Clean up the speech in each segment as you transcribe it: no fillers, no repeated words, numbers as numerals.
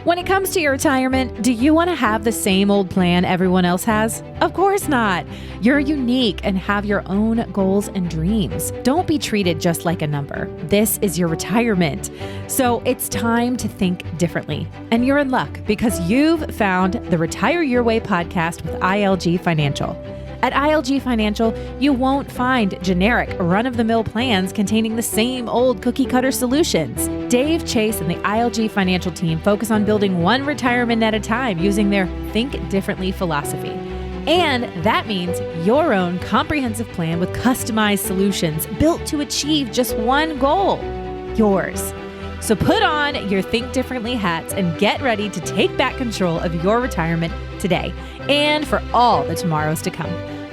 When it comes to your retirement, do you want to have the same old plan everyone else has? Of course not. You're unique and have your own goals and dreams. Don't be treated just like a number. This is your retirement. So it's time to think differently. And you're in luck because you've found the Retire Your Way podcast with ILG Financial. At ILG Financial, you won't find generic, run-of-the-mill plans containing the same old cookie-cutter solutions. Dave Chase and the ILG Financial team focus on building one retirement at a time using their Think Differently philosophy. And that means your own comprehensive plan with customized solutions built to achieve just one goal, yours. So put on your Think Differently hats and get ready to take back control of your retirement today and for all the tomorrows to come.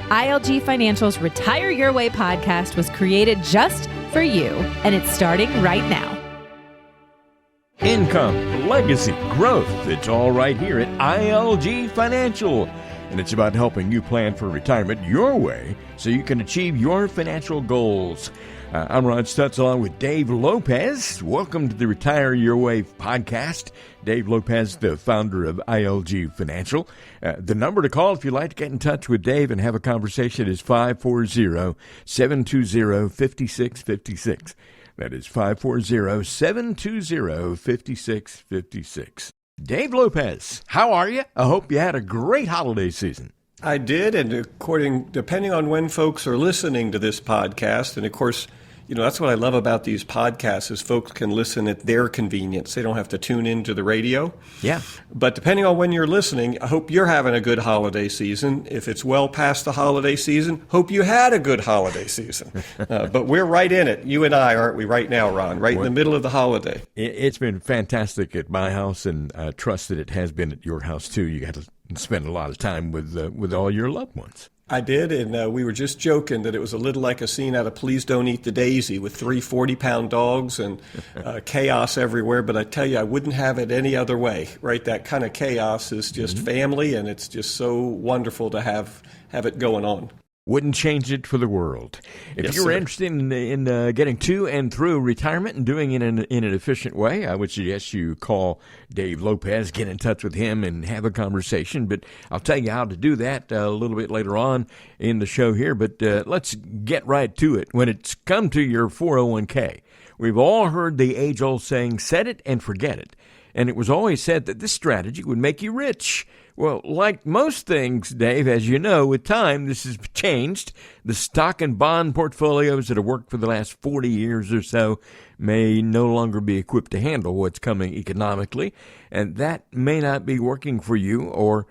ILG Financial's Retire Your Way podcast was created just for you, and it's starting right now. Income, legacy, growth. It's all right here at ILG Financial. And it's about helping you plan for retirement your way so you can achieve your financial goals. I'm Ron Stutz along with Dave Lopez. Welcome to the Retire Your Way podcast. Dave Lopez, the founder of ILG Financial. The number to call if you'd like to get in touch with Dave and have a conversation is 540-720-5656. That is 540-720-5656. Dave Lopez, how are you? I hope you had a great holiday season. I did, and depending on when folks are listening to this podcast, and of course, that's what I love about these podcasts is folks can listen at their convenience. They don't have to tune into the radio. Yeah. But depending on when you're listening, I hope you're having a good holiday season. If it's well past the holiday season, hope you had a good holiday season. But we're right in it. You and I, aren't we, right now, Ron? Right in the middle of the holiday. It's been fantastic at my house, and I trust that it has been at your house, too. You got to spend a lot of time with all your loved ones. I did, and we were just joking that it was a little like a scene out of Please Don't Eat the Daisy with 3 40-pound dogs and chaos everywhere. But I tell you, I wouldn't have it any other way, right? That kind of chaos is just family, and it's just so wonderful to have it going on. Wouldn't change it for the world. If you're interested in getting to and through retirement and doing it in an efficient way, I would suggest you call Dave Lopez, get in touch with him, and have a conversation. But I'll tell you how to do that a little bit later on in the show here. But let's get right to it. When it's come to your 401k, we've all heard the age-old saying, set it and forget it. And it was always said that this strategy would make you rich. Well, like most things, Dave, as you know, with time, this has changed. The stock and bond portfolios that have worked for the last 40 years or so may no longer be equipped to handle what's coming economically, and that may not be working for you or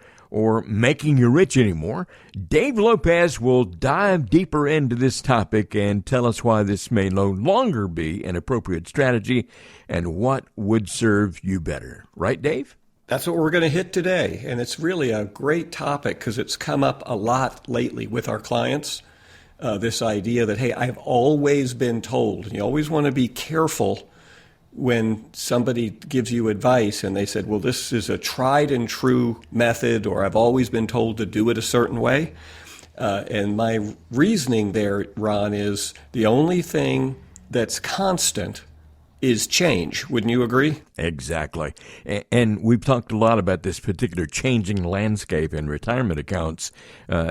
making you rich anymore. Dave Lopez will dive deeper into this topic and tell us why this may no longer be an appropriate strategy and what would serve you better. Right, Dave? That's what we're going to hit today, and it's really a great topic because it's come up a lot lately with our clients, this idea that, hey, I've always been told. And you always want to be careful when somebody gives you advice and they said, well, this is a tried and true method, or I've always been told to do it a certain way. And my reasoning there, Ron, is the only thing that's constant is change. Wouldn't you agree? Exactly. And we've talked a lot about this particular changing landscape in retirement accounts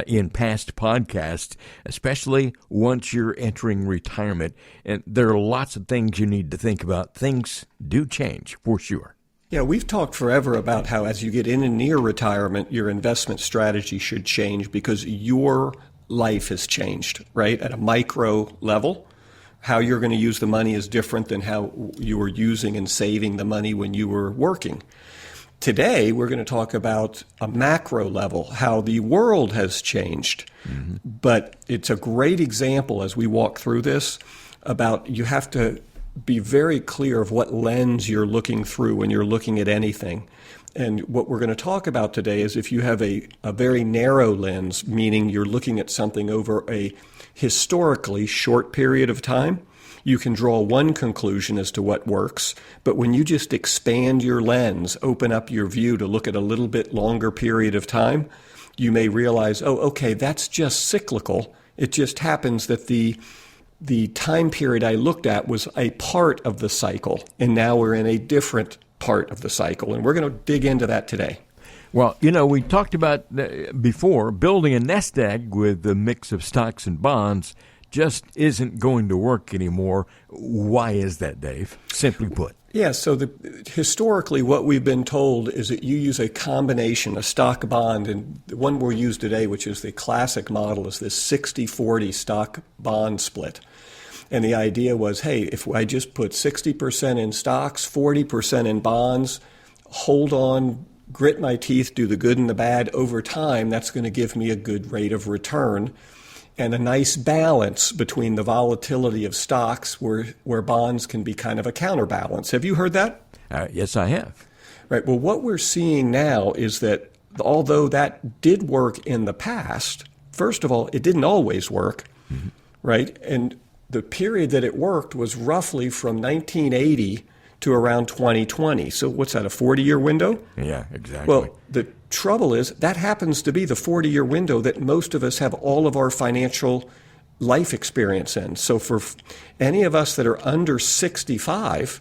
in past podcasts, especially once you're entering retirement. And there are lots of things you need to think about. Things do change, for sure. Yeah, we've talked forever about how as you get in and near retirement, your investment strategy should change because your life has changed, right, at a micro level. How you're going to use the money is different than how you were using and saving the money when you were working. Today, we're going to talk about a macro level, how the world has changed. Mm-hmm. But it's a great example as we walk through this about you have to be very clear of what lens you're looking through when you're looking at anything. And what we're going to talk about today is if you have a very narrow lens, meaning you're looking at something over a historically short period of time, you can draw one conclusion as to what works. But when you just expand your lens, open up your view to look at a little bit longer period of time, you may realize, oh, okay, that's just cyclical. It just happens that the time period I looked at was a part of the cycle, and now we're in a different part of the cycle. And we're going to dig into that today. Well, we talked about before building a nest egg with a mix of stocks and bonds just isn't going to work anymore. Why is that, Dave? Simply put. Yeah, so historically what we've been told is that you use a combination, a stock bond, and the one we'll use today, which is the classic model, is this 60-40 stock bond split. And the idea was, hey, if I just put 60% in stocks, 40% in bonds, hold on, grit my teeth, do the good and the bad, over time, that's going to give me a good rate of return and a nice balance between the volatility of stocks where bonds can be kind of a counterbalance. Have you heard that? Yes, I have. Right. Well, what we're seeing now is that although that did work in the past, first of all, it didn't always work, right? And the period that it worked was roughly from 1980 to around 2020. So what's that, a 40-year window? Yeah, exactly. Well, the trouble is that happens to be the 40-year window that most of us have all of our financial life experience in. So for any of us that are under 65,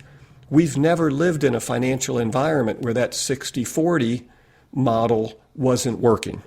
we've never lived in a financial environment where that 60-40 model wasn't working,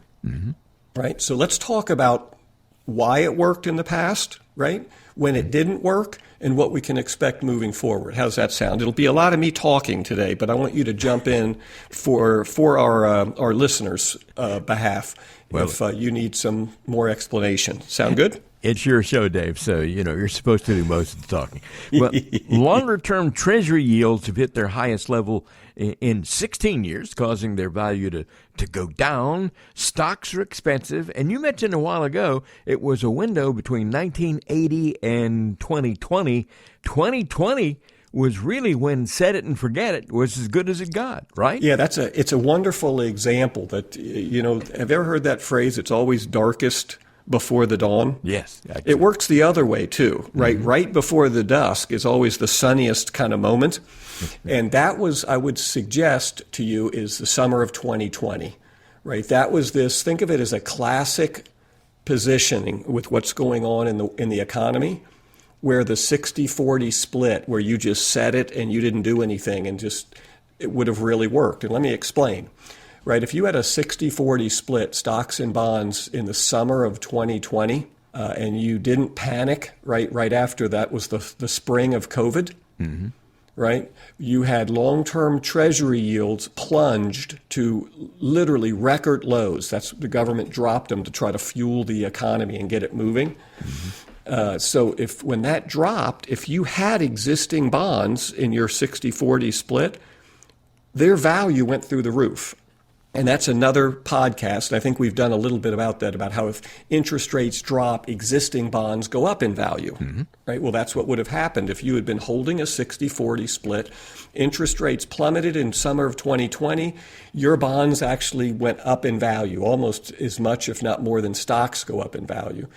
right? So let's talk about why it worked in the past, right? When it didn't work, and what we can expect moving forward. How's that sound? It'll be a lot of me talking today, but I want you to jump in for our listeners' behalf if you need some more explanation. Sound good? It's your show, Dave, so you're supposed to do most of the talking. Well, longer-term Treasury yields have hit their highest level in 16 years, causing their value to go down. Stocks are expensive, and you mentioned a while ago it was a window between 1980 and 2020. 2020 was really when set it and forget it was as good as it got, right? Yeah, it's a wonderful example that, have you ever heard that phrase, it's always darkest before the dawn? Yes. Actually. It works the other way too, right? Right before the dusk is always the sunniest kind of moment. And that was, I would suggest to you, is the summer of 2020, right? That was this, think of it as a classic positioning with what's going on in the economy, where the 60-40 split, where you just set it and you didn't do anything and just, it would have really worked. And let me explain. Right, if you had a 60-40 split, stocks and bonds, in the summer of 2020, and you didn't panic right after that was the spring of COVID, right? You had long-term Treasury yields plunged to literally record lows. That's the government dropped them to try to fuel the economy and get it moving. So when that dropped, if you had existing bonds in your 60-40 split, their value went through the roof. And that's another podcast. I think we've done a little bit about that, about how if interest rates drop, existing bonds go up in value, right? Well, that's what would have happened if you had been holding a 60-40 split. Interest rates plummeted in summer of 2020. Your bonds actually went up in value, almost as much, if not more, than stocks go up in value.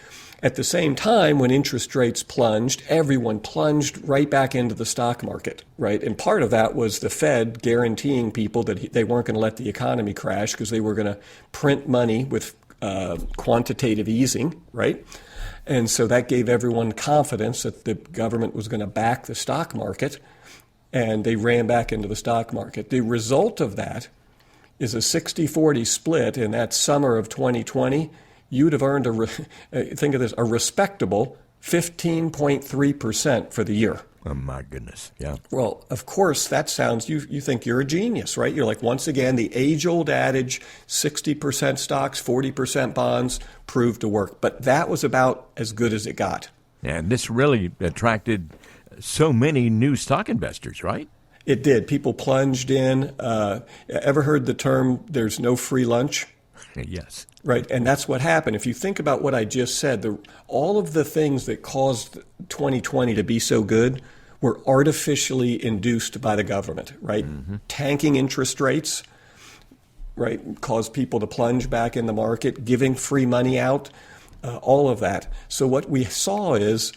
At the same time, when interest rates plunged, everyone plunged right back into the stock market, right? And part of that was the Fed guaranteeing people that they weren't going to let the economy crash because they were going to print money with quantitative easing, right? And so that gave everyone confidence that the government was going to back the stock market, and they ran back into the stock market. The result of that is a 60-40 split in that summer of 2020. You'd have earned think of this, a respectable 15.3% for the year. Oh, my goodness. Yeah. Well, of course, that sounds, you think you're a genius, right? You're like, once again, the age-old adage, 60% stocks, 40% bonds, proved to work. But that was about as good as it got. And this really attracted so many new stock investors, right? It did. People plunged in. Ever heard the term, there's no free lunch? Yes. Right, and that's what happened. If you think about what I just said, all of the things that caused 2020 to be so good were artificially induced by the government, right? Tanking interest rates, right, caused people to plunge back in the market, giving free money out, all of that. So what we saw is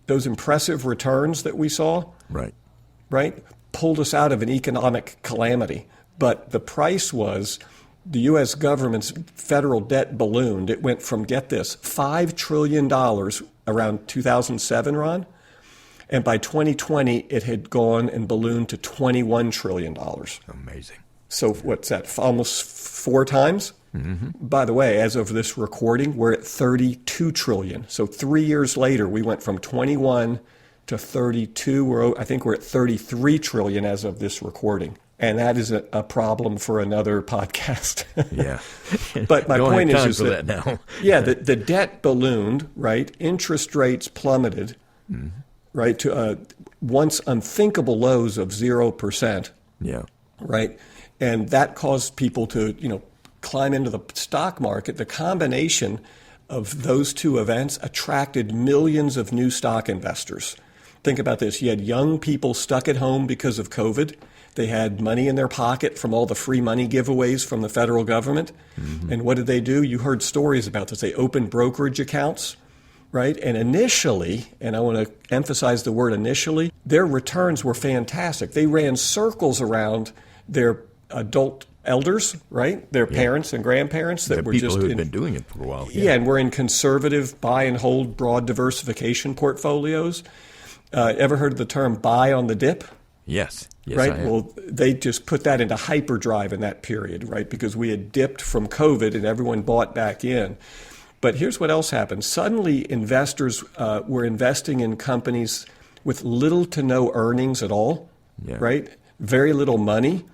those impressive returns that we saw, right, pulled us out of an economic calamity. But the price was the U.S. government's federal debt ballooned. It went from, get this, $5 trillion around 2007, Ron. And by 2020, it had gone and ballooned to $21 trillion. Amazing. So what's that, almost 4 times? Mm-hmm. By the way, as of this recording, we're at 32 trillion. So 3 years later, we went from 21 to 32. I think we're at 33 trillion as of this recording. And that is a problem for another podcast. Yeah. But my point is that now. Yeah, the debt ballooned, right? Interest rates plummeted, right, to once unthinkable lows of 0%. Yeah. Right? And that caused people to, climb into the stock market. The combination of those two events attracted millions of new stock investors. Think about this. You had young people stuck at home because of COVID. They had money in their pocket from all the free money giveaways from the federal government. Mm-hmm. And what did they do? You heard stories about this. They opened brokerage accounts, right? And initially, and I want to emphasize the word initially, their returns were fantastic. They ran circles around their adult elders, right? Their parents and grandparents that were people just who had been doing it for a while. Yeah, and were in conservative buy and hold broad diversification portfolios. Ever heard of the term buy on the dip? Yes. Right? Well, they just put that into hyperdrive in that period, right? Because we had dipped from COVID and everyone bought back in. But here's what else happened. Suddenly, investors were investing in companies with little to no earnings at all, right? Very little money,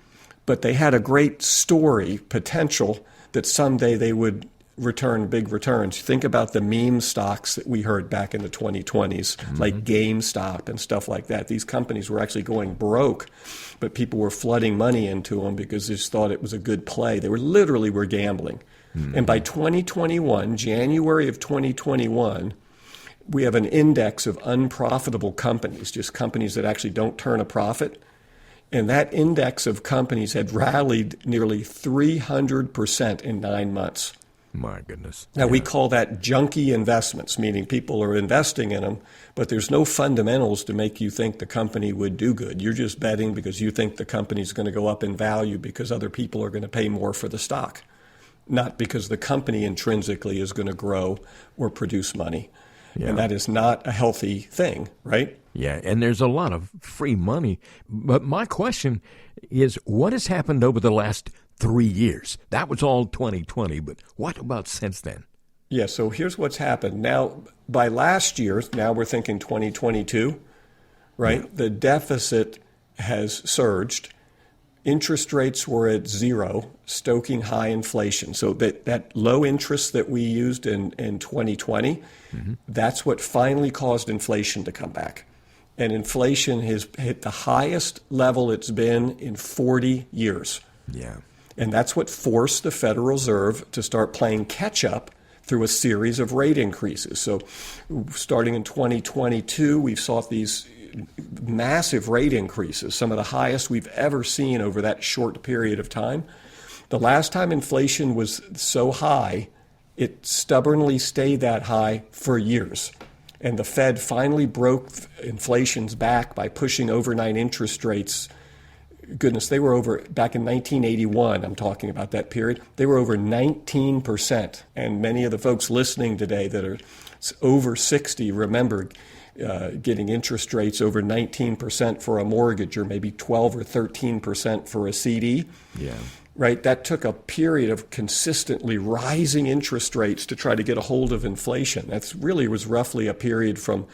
but they had a great story, potential, that someday they would return big returns. Think about the meme stocks that we heard back in the 2020s, like GameStop and stuff like that. These companies were actually going broke, but people were flooding money into them because they just thought it was a good play. They were gambling. And by 2021, January of 2021, we have an index of unprofitable companies, just companies that actually don't turn a profit. And that index of companies had rallied nearly 300% in 9 months. My goodness. Now, we call that junky investments, meaning people are investing in them, but there's no fundamentals to make you think the company would do good. You're just betting because you think the company's going to go up in value because other people are going to pay more for the stock, not because the company intrinsically is going to grow or produce money. Yeah. And that is not a healthy thing, right? Yeah, and there's a lot of free money. But my question is, what has happened over the last 3 years? That was all 2020, but what about since then? Yeah, so here's what's happened. Now, by last year, now we're thinking 2022, right? Yeah. The deficit has surged. Interest rates were at 0, stoking high inflation. So that low interest that we used in 2020, that's what finally caused inflation to come back. And inflation has hit the highest level it's been in 40 years. Yeah. And that's what forced the Federal Reserve to start playing catch up through a series of rate increases. So starting in 2022, we saw these massive rate increases, some of the highest we've ever seen over that short period of time. The last time inflation was so high, it stubbornly stayed that high for years. And the Fed finally broke inflation's back by pushing overnight interest rates. Goodness, they were over, back in 1981, I'm talking about that period, they were over 19%. And many of the folks listening today that are over 60 remember getting interest rates over 19% for a mortgage, or maybe 12 or 13% for a CD. Yeah. Right? That took a period of consistently rising interest rates to try to get a hold of inflation. That's really was roughly a period from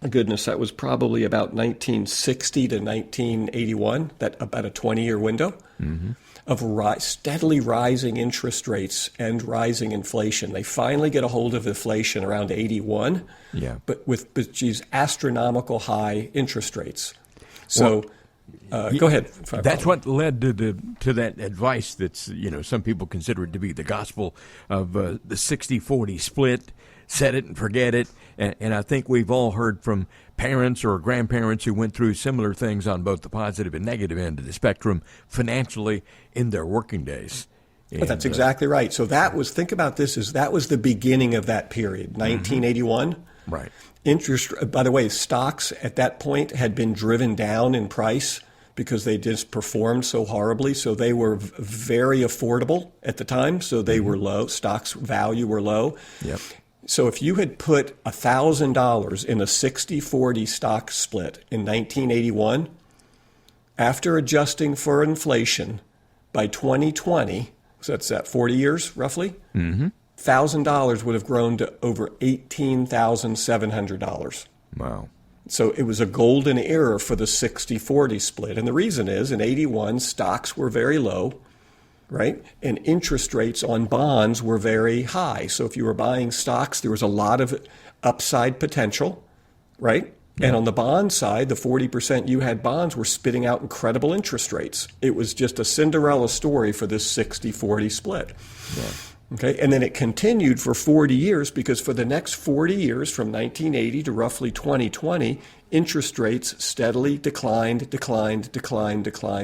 that was probably about 1960 to 1981, that about a 20-year window of steadily rising interest rates and rising inflation. They finally get a hold of inflation around 81, but with these astronomical high interest rates. So go ahead. That's what led to that advice that's, some people consider it to be the gospel of the 60-40 split. Set it and forget it. And I think we've all heard from parents or grandparents who went through similar things on both the positive and negative end of the spectrum financially in their working days. But that's exactly right. So think about this, that was the beginning of that period, 1981. Right. Interest, by the way, stocks at that point had been driven down in price because they just performed so horribly. So they were very affordable at the time. So they were low. Stocks value were low. Yep. So if you had put $1,000 in a 60-40 stock split in 1981, after adjusting for inflation, by 2020, so that's that 40 years roughly, $1,000 would have grown to over $18,700. Wow. So it was a golden era for the 60-40 split. And the reason is, in 81, stocks were very low, right? And interest rates on bonds were very high. So if you were buying stocks, there was a lot of upside potential, right? Yeah. And on the bond side, the 40% you had bonds were spitting out incredible interest rates. It was just a Cinderella story for this 60-40 split. Yeah. Okay, and then it continued for 40 years because for the next 40 years, from 1980 to roughly 2020, interest rates steadily declined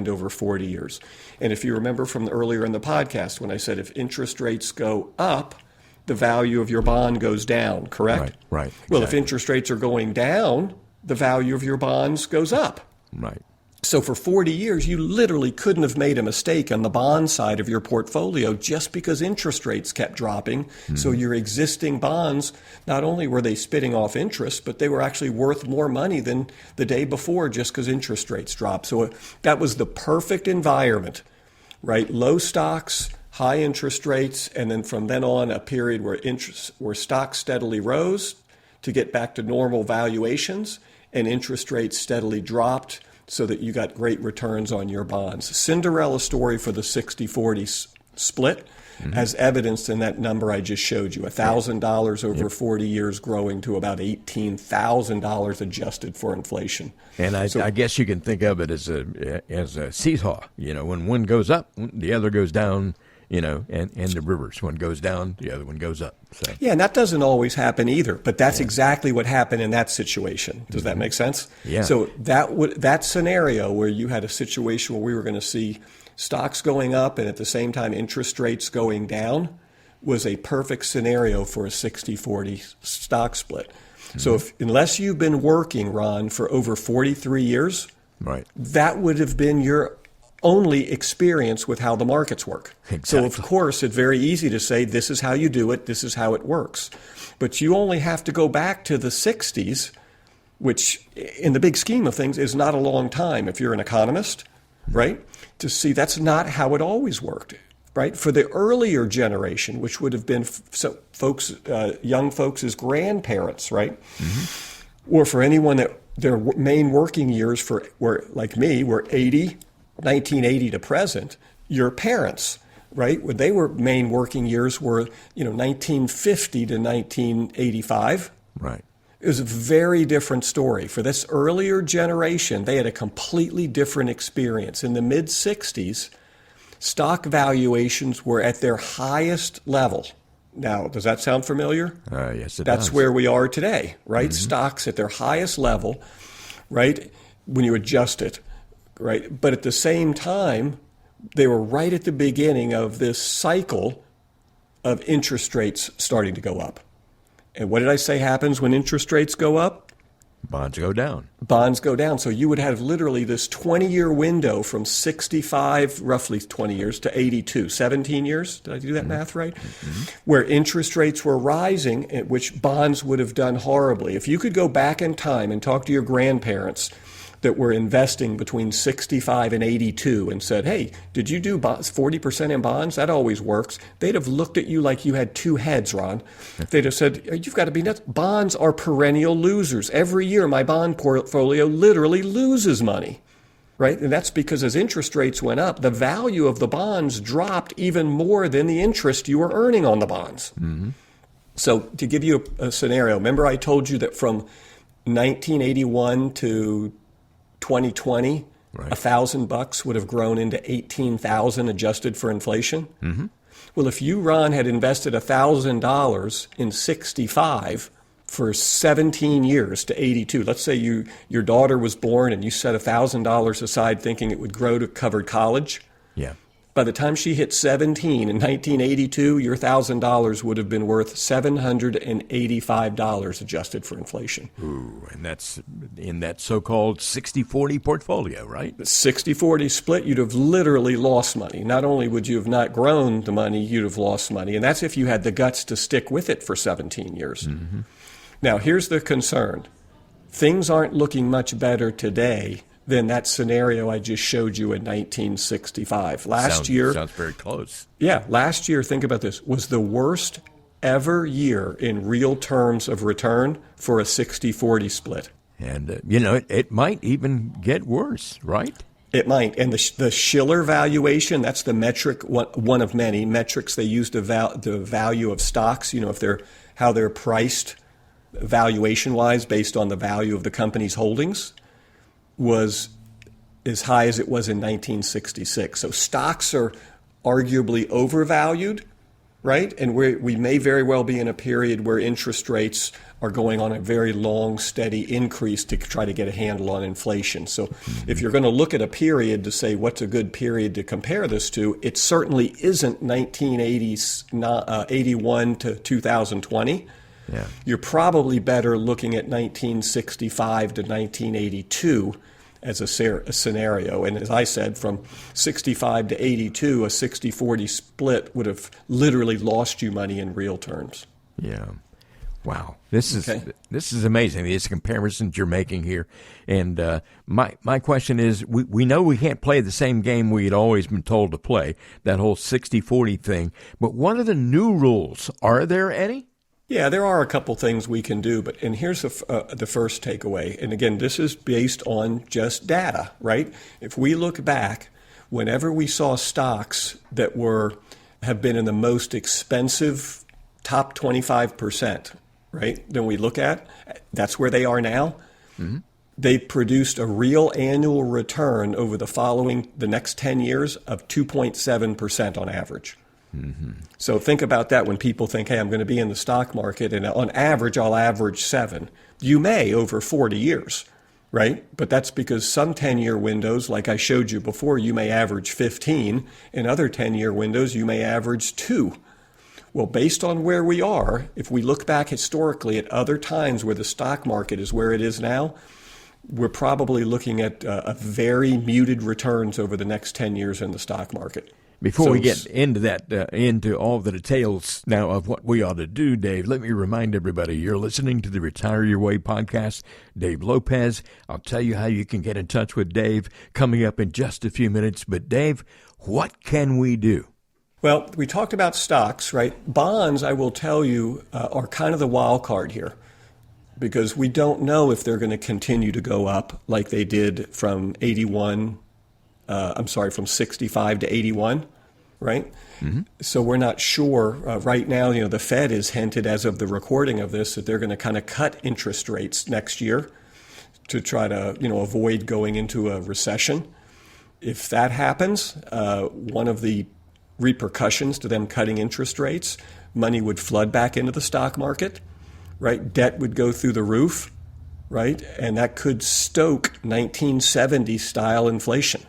over 40 years. And if you remember from earlier in the podcast when I said if interest rates go up, the value of your bond goes down, correct? Right. Exactly. Well, if interest rates are going down, the value of your bonds goes up. Right. So for 40 years, you literally couldn't have made a mistake on the bond side of your portfolio just because interest rates kept dropping. Mm-hmm. So your existing bonds, not only were they spitting off interest, but they were actually worth more money than the day before just because interest rates dropped. So that was the perfect environment, right? Low stocks, high interest rates, and then from then on, a period where stocks steadily rose to get back to normal valuations and interest rates steadily dropped, so that you got great returns on your bonds. Cinderella story for the 60-40 split, as evidenced in that number I just showed you, $1,000 over 40 years growing to about $18,000 adjusted for inflation. And I guess you can think of it as a seesaw. You know, when one goes up, the other goes down. You know, and the reverse. One goes down, the other one goes up. So. Yeah, and that doesn't always happen either, but that's exactly what happened in that situation. Does that make sense? Yeah. So that scenario where you had a situation where we were going to see stocks going up and at the same time interest rates going down was a perfect scenario for a 60-40 stock split. So unless you've been working, Ron, for over 43 years, right, that would have been your only experience with how the markets work. Exactly. So, of course, it's very easy to say, this is how you do it, this is how it works. But you only have to go back to the 60s, which in the big scheme of things is not a long time if you're an economist, right? To see that's not how it always worked, right? For the earlier generation, which would have been young folks as grandparents, right? Mm-hmm. Or for anyone that their main working years were like me, were 1980 to present, your parents, right? When they were main working years were, 1950 to 1985. Right. It was a very different story. For this earlier generation, they had a completely different experience. In the mid-60s, stock valuations were at their highest level. Now, does that sound familiar? Yes, it does. That's where we are today, right? Mm-hmm. Stocks at their highest level, right? When you adjust it. Right. But at the same time, they were right at the beginning of this cycle of interest rates starting to go up. And what did I say happens when interest rates go up? Bonds go down. Bonds go down. So you would have literally this 20-year window from 65, roughly 20 years, to 82, 17 years. Did I do that math right? Mm-hmm. Where interest rates were rising, which bonds would have done horribly. If you could go back in time and talk to your grandparents that were investing between 65 and 82 and said, hey, did you do 40% in bonds? That always works. They'd have looked at you like you had two heads, Ron. They'd have said, you've got to be nuts. Bonds are perennial losers. Every year my bond portfolio literally loses money, right? And that's because as interest rates went up, the value of the bonds dropped even more than the interest you were earning on the bonds. Mm-hmm. So to give you a scenario, remember I told you that from 1981 to 2020, right, $1,000 would have grown into 18,000 adjusted for inflation. Mm-hmm. Well, if you, Ron, had invested $1,000 in 65 for 17 years to 82, let's say your daughter was born and you set $1,000 aside thinking it would grow to cover college. Yeah. By the time she hit 17 in 1982, your $1,000 would have been worth $785 adjusted for inflation. Ooh, and that's in that so-called 60-40 portfolio, right? The 60-40 split, you'd have literally lost money. Not only would you have not grown the money, you'd have lost money. And that's if you had the guts to stick with it for 17 years. Mm-hmm. Now, here's the concern. Things aren't looking much better today than that scenario I just showed you in 1965. Last year... Sounds very close. Yeah, last year, think about this, was the worst ever year in real terms of return for a 60-40 split. And, it might even get worse, right? It might. And the Shiller valuation, that's the metric, one of many metrics they use to the value of stocks, how they're priced valuation-wise based on the value of the company's holdings, was as high as it was in 1966. So stocks are arguably overvalued, right? And we may very well be in a period where interest rates are going on a very long, steady increase to try to get a handle on inflation. So if you're going to look at a period to say what's a good period to compare this to, it certainly isn't 1981 to 2020. Yeah. You're probably better looking at 1965 to 1982 as a scenario. And as I said, from 65 to 82, a 60-40 split would have literally lost you money in real terms. Yeah. Wow. This is amazing, these comparisons you're making here. And my question is, we know we can't play the same game we had always been told to play, that whole 60-40 thing. But what are the new rules? Are there any? Yeah, there are a couple things we can do, and here's the first takeaway. And again, this is based on just data, right? If we look back, whenever we saw stocks that have been in the most expensive top 25%, right? Then we look at, that's where they are now. Mm-hmm. They produced a real annual return over the next 10 years of 2.7% on average. Mm-hmm. So think about that when people think, hey, I'm going to be in the stock market, and on average, I'll average 7. You may over 40 years, right? But that's because some 10-year windows, like I showed you before, you may average 15. In other 10-year windows, you may average 2. Well, based on where we are, if we look back historically at other times where the stock market is where it is now, we're probably looking at a very muted returns over the next 10 years in the stock market. Before we get into that, into all the details now of what we ought to do, Dave, let me remind everybody, you're listening to the Retire Your Way podcast. Dave Lopez. I'll tell you how you can get in touch with Dave coming up in just a few minutes. But Dave, what can we do? Well, we talked about stocks, right? Bonds, I will tell you, are kind of the wild card here, because we don't know if they're going to continue to go up like they did from 65 to 81, right? Mm-hmm. So we're not sure. Right now, the Fed has hinted as of the recording of this that they're going to kind of cut interest rates next year to try to, avoid going into a recession. If that happens, one of the repercussions to them cutting interest rates, money would flood back into the stock market, right? Debt would go through the roof, right? And that could stoke 1970 style inflation.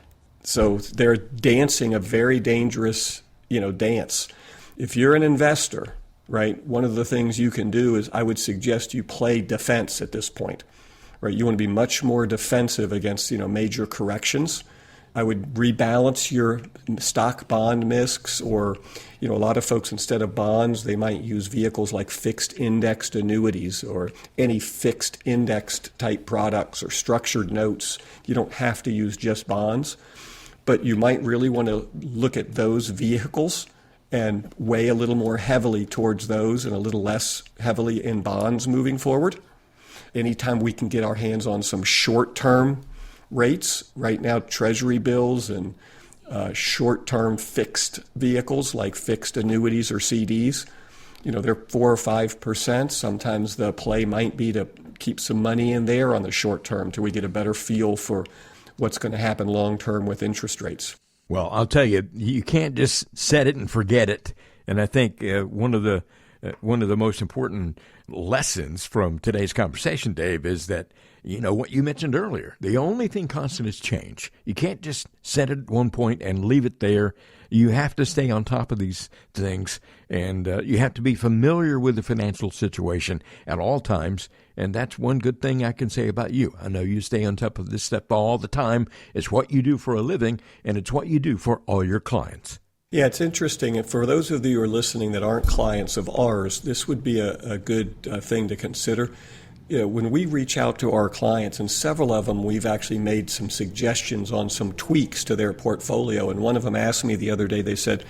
So they're dancing a very dangerous, dance. If you're an investor, right, one of the things you can do is I would suggest you play defense at this point, right? You want to be much more defensive against, major corrections. I would rebalance your stock bond mix, or, a lot of folks, instead of bonds, they might use vehicles like fixed indexed annuities or any fixed indexed type products or structured notes. You don't have to use just bonds, but you might really want to look at those vehicles and weigh a little more heavily towards those and a little less heavily in bonds moving forward. Anytime we can get our hands on some short-term rates, right now Treasury bills and short-term fixed vehicles like fixed annuities or CDs, they're 4 or 5%. Sometimes the play might be to keep some money in there on the short term till we get a better feel for what's going to happen long-term with interest rates. Well, I'll tell you, you can't just set it and forget it. And I think one of the one of the most important lessons from today's conversation, Dave, is that, what you mentioned earlier, the only thing constant is change. You can't just set it at one point and leave it there. You have to stay on top of these things, and you have to be familiar with the financial situation at all times. And that's one good thing I can say about you. I know you stay on top of this stuff all the time. It's what you do for a living, and it's what you do for all your clients. Yeah, it's interesting. And for those of you who are listening that aren't clients of ours, this would be a good thing to consider. When we reach out to our clients, and several of them, we've actually made some suggestions on some tweaks to their portfolio. And one of them asked me the other day, they said,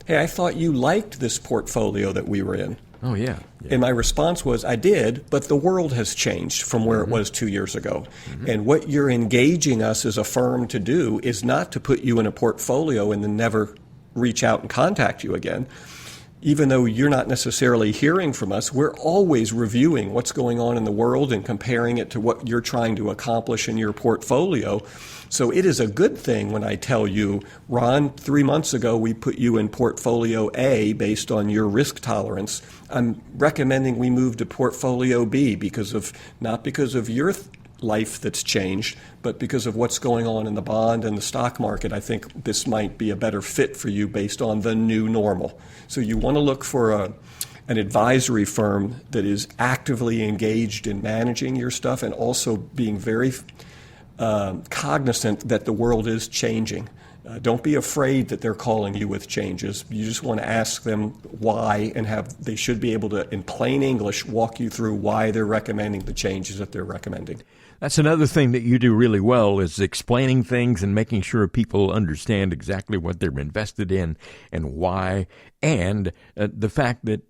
"Hey, I thought you liked this portfolio that we were in." Oh, yeah. And my response was, I did, but the world has changed from where it was 2 years ago. And what you're engaging us as a firm to do is not to put you in a portfolio and then never reach out and contact you again. Even though you're not necessarily hearing from us, we're always reviewing what's going on in the world and comparing it to what you're trying to accomplish in your portfolio. So it is a good thing when I tell you, Ron, 3 months ago we put you in portfolio A based on your risk tolerance. I'm recommending we move to portfolio B not because of your life that's changed, but because of what's going on in the bond and the stock market. I think this might be a better fit for you based on the new normal. So you want to look for an advisory firm that is actively engaged in managing your stuff and also being very cognizant that the world is changing. Don't be afraid that they're calling you with changes. You just want to ask them why, and they should be able to, in plain English, walk you through why they're recommending the changes that they're recommending. That's another thing that you do really well, is explaining things and making sure people understand exactly what they're invested in and why, and the fact that,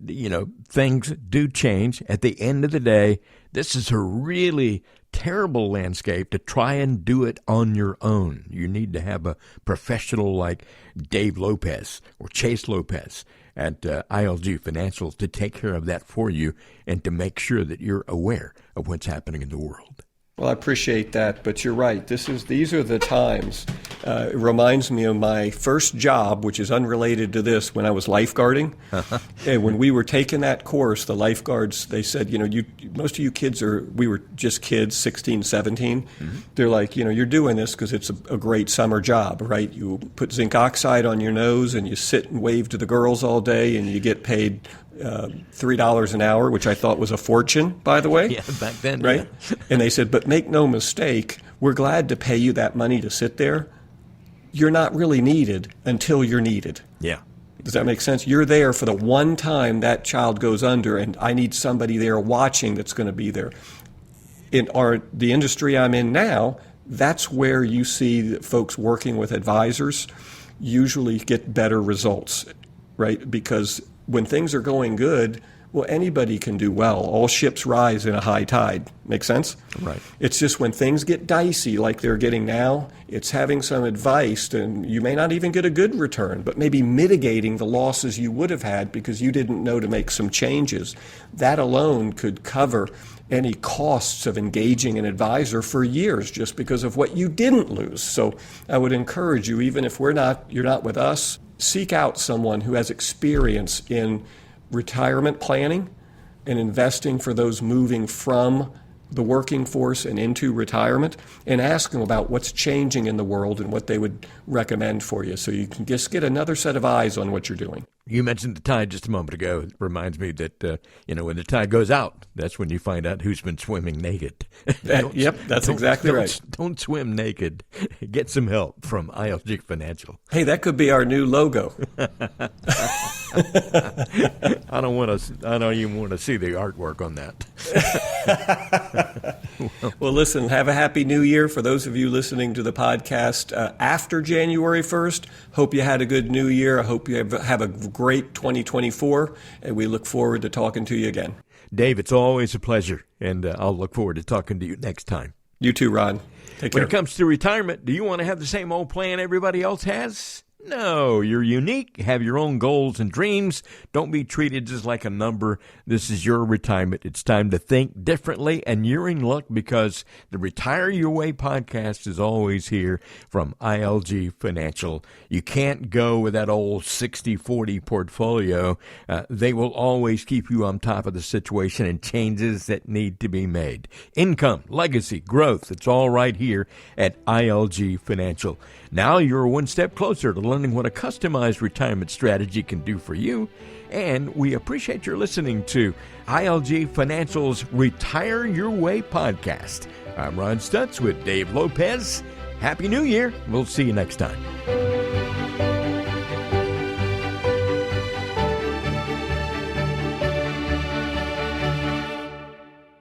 things do change. At the end of the day, this is a really terrible landscape to try and do it on your own. You need to have a professional like Dave Lopez or Chase Lopez at ILG Financial to take care of that for you and to make sure that you're aware of what's happening in the world. Well, I appreciate that, but you're right. These are the times. It reminds me of my first job, which is unrelated to this, when I was lifeguarding. And when we were taking that course, the lifeguards, they said, most of you kids we were just kids, 16, 17. Mm-hmm. They're like, you're doing this because it's a great summer job, right? You put zinc oxide on your nose and you sit and wave to the girls all day and you get paid $3 an hour, which I thought was a fortune, by the way. Yeah, back then, right? Yeah. And they said, but make no mistake, we're glad to pay you that money to sit there. You're not really needed until you're needed. Yeah. Does that make sense? You're there for the one time that child goes under, and I need somebody there watching that's going to be there. In the industry I'm in now, that's where you see that folks working with advisors usually get better results, right? Because when things are going good, well, anybody can do well. All ships rise in a high tide. Make sense? Right. It's just when things get dicey like they're getting now, it's having some advice, and you may not even get a good return, but maybe mitigating the losses you would have had because you didn't know to make some changes. That alone could cover any costs of engaging an advisor for years just because of what you didn't lose. So I would encourage you, even if you're not with us, seek out someone who has experience in retirement planning and investing for those moving from the working force and into retirement, and ask them about what's changing in the world and what they would recommend for you, so you can just get another set of eyes on what you're doing. You mentioned the tide just a moment ago. It reminds me that, when the tide goes out, that's when you find out who's been swimming naked. Yep, that's exactly right. Don't swim naked. Get some help from ILG Financial. Hey, that could be our new logo. I don't even want to see the artwork on that. Well, listen, have a happy new year. For those of you listening to the podcast after January 1st, hope you had a good new year. I hope you have a great 2024, and we look forward to talking to you again. Dave, it's always a pleasure, and I'll look forward to talking to you next time. You too, Ron. Take care. When it comes to retirement, do you want to have the same old plan everybody else has? No, you're unique, have your own goals and dreams. Don't be treated just like a number. This is your retirement. It's time to think differently, and you're in luck because the Retire Your Way podcast is always here from ILG Financial. You can't go with that old 60-40 portfolio. They will always keep you on top of the situation and changes that need to be made. Income, legacy, growth, it's all right here at ILG Financial. Now you're one step closer to learning what a customized retirement strategy can do for you. And we appreciate your listening to ILG Financial's Retire Your Way podcast. I'm Ron Stutz with Dave Lopez. Happy New Year. We'll see you next time.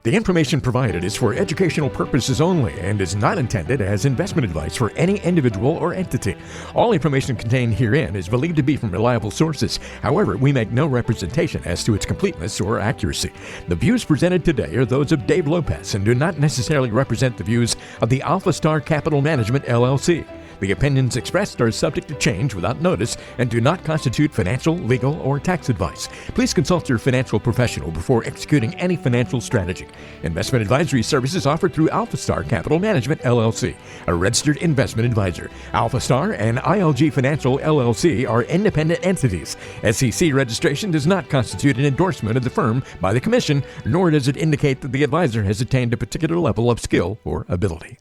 The information provided is for educational purposes only and is not intended as investment advice for any individual or entity. All information contained herein is believed to be from reliable sources. However, we make no representation as to its completeness or accuracy. The views presented today are those of Dave Lopez and do not necessarily represent the views of the Alpha Star Capital Management, LLC. The opinions expressed are subject to change without notice and do not constitute financial, legal, or tax advice. Please consult your financial professional before executing any financial strategy. Investment advisory services offered through Alpha Star Capital Management, LLC, a registered investment advisor. Alpha Star and ILG Financial, LLC are independent entities. SEC registration does not constitute an endorsement of the firm by the Commission, nor does it indicate that the advisor has attained a particular level of skill or ability.